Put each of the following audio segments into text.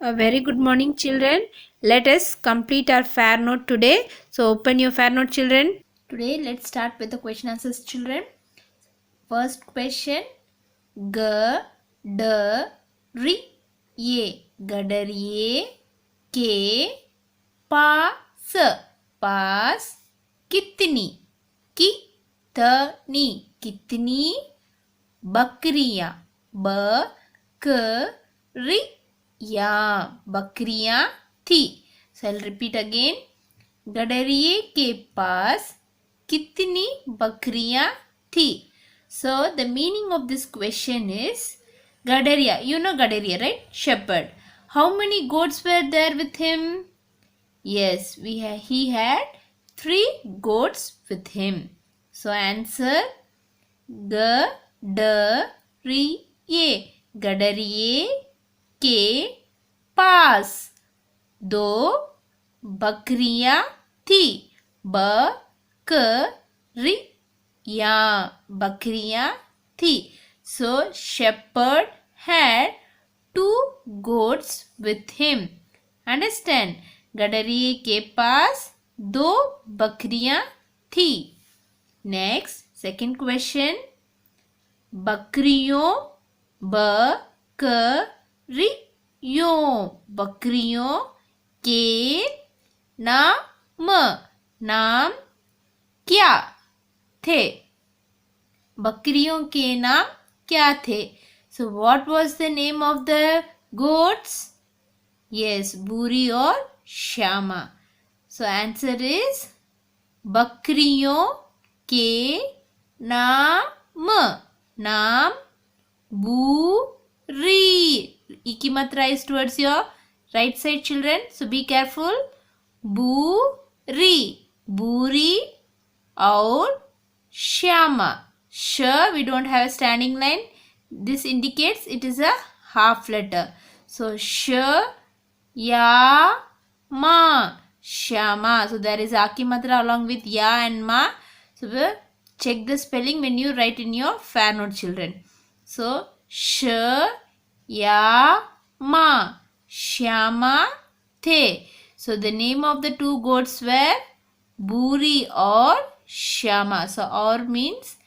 A very good morning, children. Let us complete our fair note today. So open your fair note, children. Today let's start with the question answers, children. First question. G D R ये गडरिये के पास पास कितनी कितनी कितनी बकरियां बकरियां थी. So I'll repeat again. गडरिये के पास कितनी बकरियां थी. So the meaning of this question is Gadaria. You know Gadaria, right? Shepherd. How many goats were there with him? Yes, he had 3 goats with him. So answer गडरिये गडरिये के पास 2 बकरियां थी. बकरियां थी. So shepherd had 2 goats with him. Understand? गडरिये के पास 2 बकरियां थी. Next, second question. बकरियों बकरियों के नाम क्या थे. बकरियों के नाम क्या थे. So what was the name of the goats? Yes, बूरी और श्यामा. So answer is बकरियों के नाम बूरी. ई की मात्रा is towards your right side, children. So be careful. बूरी और Shyama. We don't have a standing line. This indicates it is a half letter. So Shama. So there is Aki Matra along with Ya and Ma. So check the spelling when you write in your fair note, children. So Shama the. So the name of the 2 goats were Buri or Shama. So or means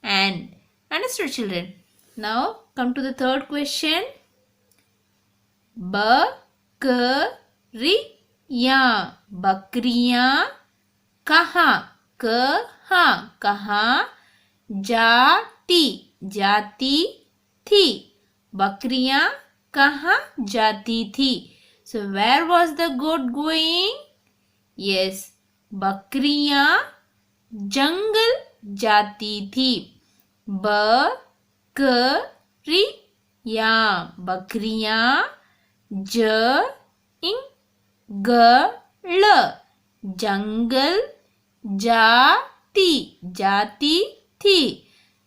and. Understood, children? Now come to the third question. बकरियां कहाँ जाती थी. बकरियां कहाँ जाती थी. So where was the goat going? Yes, बकरियां जंगल जाती थी. बकरियां जंगल जाती थी.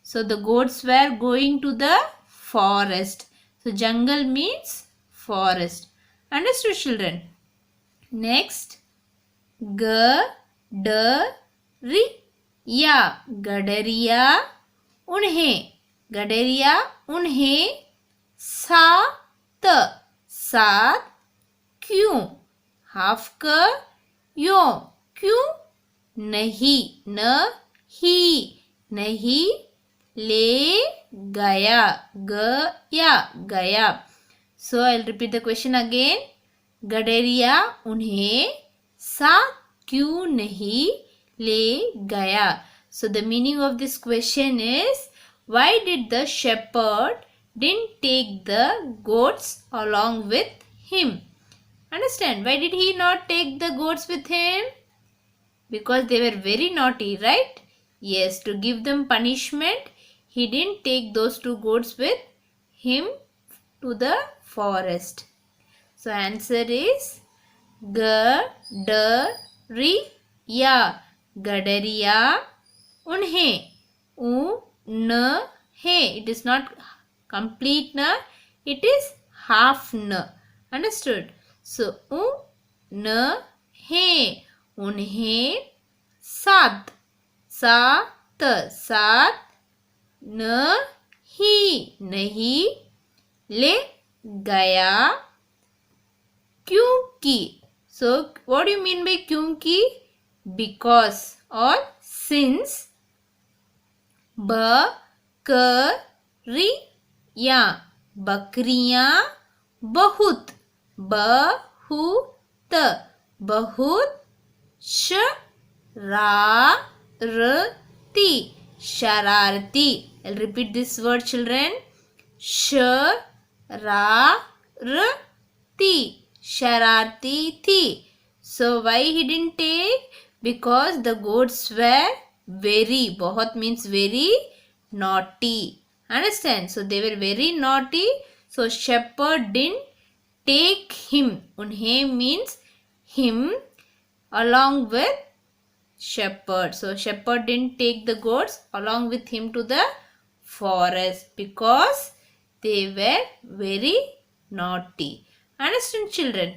So the goats were going to the forest. So jungle means forest. Understood, children? Next, गडरिया उन्हें साथ क्यों. हाफ क्यों नहीं ले गया. So I'll repeat the question again. गडरिया उन्हें साथ क्यों नहीं ले गया. So the meaning of this question is, why did the shepherd didn't take the goats along with him? Understand? Why did he not take the goats with him? Because they were very naughty, right? Yes, to give them punishment, he didn't take those 2 goats with him to the forest. So answer is गडरिया उन्हें it is not complete na, it is half na. Understood? So उन्हें साथ नहीं ले गया. So what do you mean by kyunki? Because or since. बकरियाँ, बकरियाँ बहुत, बहुत, बहुत शरारती, शरारती. I'll repeat this word, children. शरारती, शरारती थी. So why he didn't take? Because the goats were very, बहुत means very naughty. Understand? So they were very naughty. So shepherd didn't take him. उन्हें means him along with shepherd. So shepherd didn't take the goats along with him to the forest because they were very naughty. Understand, children?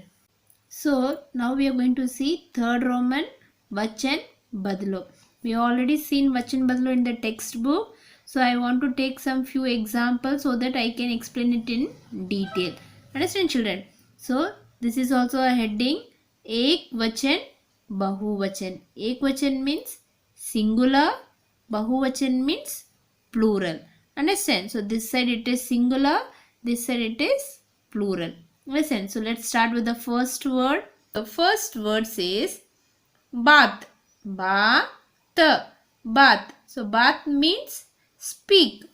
So now we are going to see third Roman Vachan Badlo. We have already seen Vachan Badlo in the textbook. So I want to take some few examples so that I can explain it in detail. Understand, children? So this is also a heading. Ek Vachan, Bahuvachan. Ek Vachan means singular. Bahuvachan means plural. Understand? So this side it is singular. This side it is plural. Listen, so let's start with the first word. The first word says bath. Bath. Bath. So bath means speak.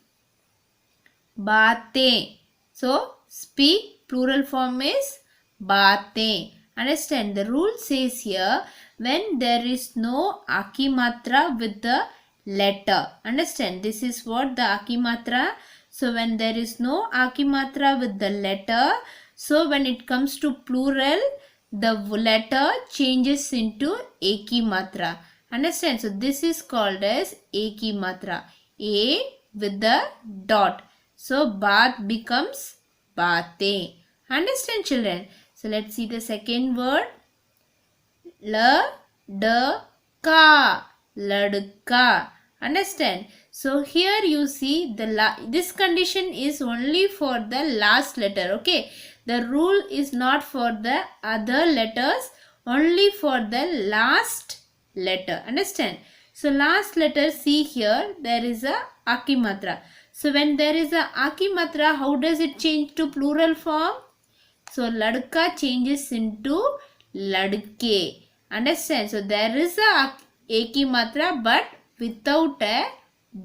Baate. So speak, plural form is baate. Understand, the rule says here when there is no akimatra with the letter. Understand, this is what the akimatra. So when there is no akimatra with the letter, so when it comes to plural, the letter changes into eki matra. Understand? So this is called as eki matra. A with the dot. So bath becomes baate. Understand, children? So let's see the second word. Ladka. Ladka. Understand? So here you see this condition is only for the last letter. Okay. The rule is not for the other letters, only for the last letter. Understand? So last letter, see here, there is a akimatra. So when there is a akimatra, how does it change to plural form? So ladka changes into ladke. Understand? So there is a akimatra but without a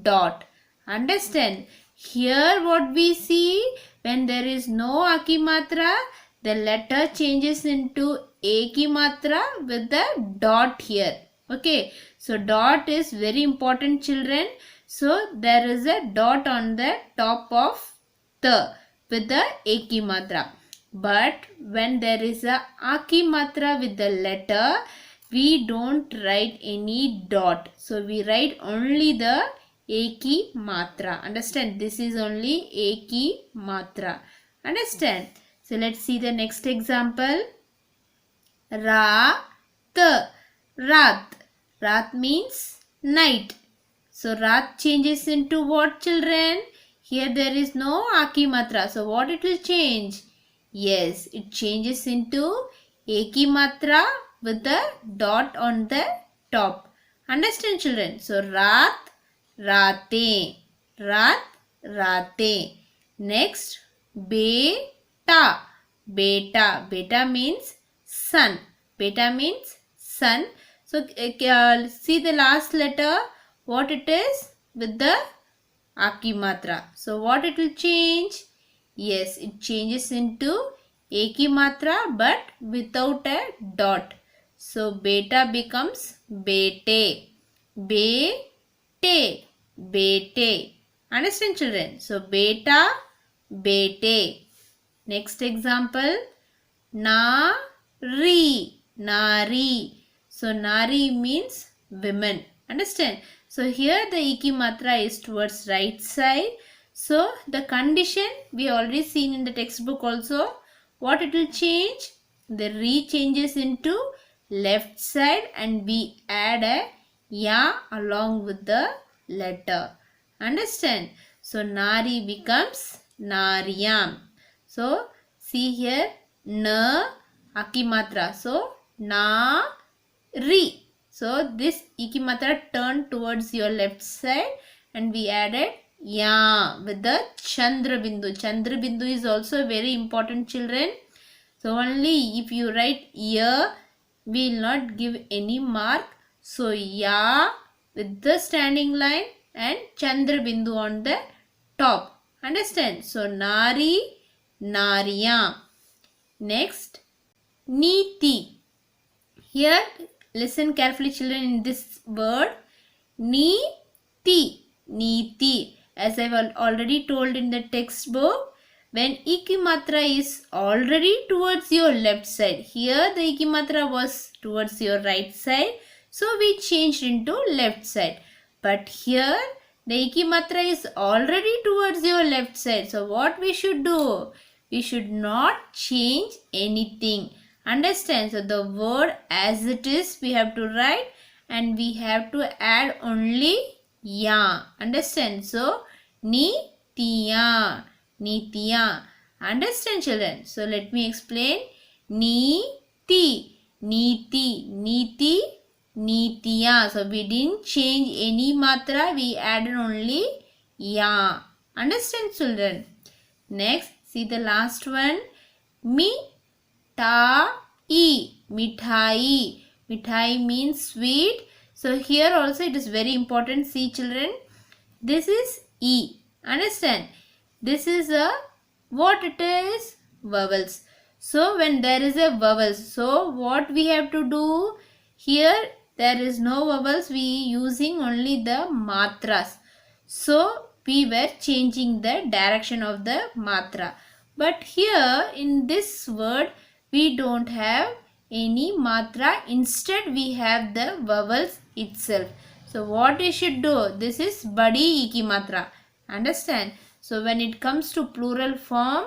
dot. Understand? Here what we see, when there is no akimatra, the letter changes into ekimatra with the dot here. Okay. So dot is very important, children. So there is a dot on the top of the with the ekimatra. But when there is a akimatra with the letter, we don't write any dot. So we write only the eki matra. Understand? This is only eki matra. Understand? So let's see the next example. Rat. Rat. Rat means night. So rat changes into what, children? Here there is no akimatra. So what it will change? Yes, it changes into ekimatra with the dot on the top. Understand, children? So rat. Rate. Rat. Rate. Next, beta. Beta. Beta means sun. Beta means sun. So see the last letter. What it is? With the akimatra. So what it will change? Yes, it changes into ekimatra but without a dot. So beta becomes bete. Bete. Bete. Understand, children? So beta, bete. Next example. Nari. Nari. So nari means women. Understand? So here the ekimatra is towards right side. So the condition we already seen in the textbook also. What it will change? The re changes into left side and we add a ya along with the letter. Understand? So nari becomes nariyam. So see here, na Aki matra. So na ri. So this iki matra turned towards your left side and we added ya with the Chandra Bindu. Chandra Bindu is also very important, children. So only if you write ya, we will not give any mark. So ya with the standing line and Chandra Bindu on the top. Understand? So nari, nariya. Next, niti. Here, listen carefully, children, in this word. Niti. Niti. As I have already told in the textbook, when ikimatra is already towards your left side. Here, the ikimatra was towards your right side. So, we changed into left side. But here, the ikimatra is already towards your left side. So, what we should do? We should not change anything. Understand? So the word as it is we have to write and we have to add only ya. Understand? So nitiya, nitiya. Understand, children? So let me explain. Niti, niti, niti, nitiya. So we didn't change any matra. We added only ya. Understand, children? Next, see the last one. Mithai. Mithai. Mithai means sweet. So here also it is very important. See, children. This is E. Understand? This is a what it is? Vowels. So when there is a vowels, so what we have to do? Here there is no vowels. We using only the matras. So we were changing the direction of the matra. But here in this word we don't have any matra. Instead we have the vowels itself. So what we should do? This is badi iki matra. Understand? So when it comes to plural form,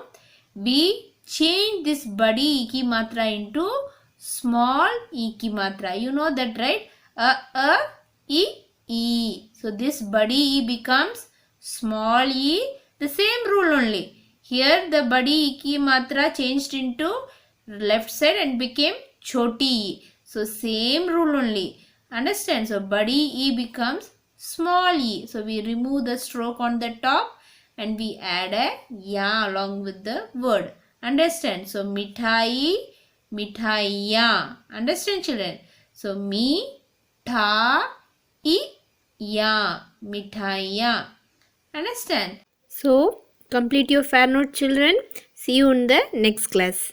we change this badi iki matra into small iki matra. You know that, right? E. So this badi e becomes small e. The same rule only. Here the badi iki matra changed into left side and became choti e. So same rule only. Understand? So badi e becomes small e. So we remove the stroke on the top and we add a ya along with the word. Understand? So mithai, mithaiya. Understand, children? So mi-tha-i-ya, mithaiya. Understand? So complete your fair note, children. See you in the next class.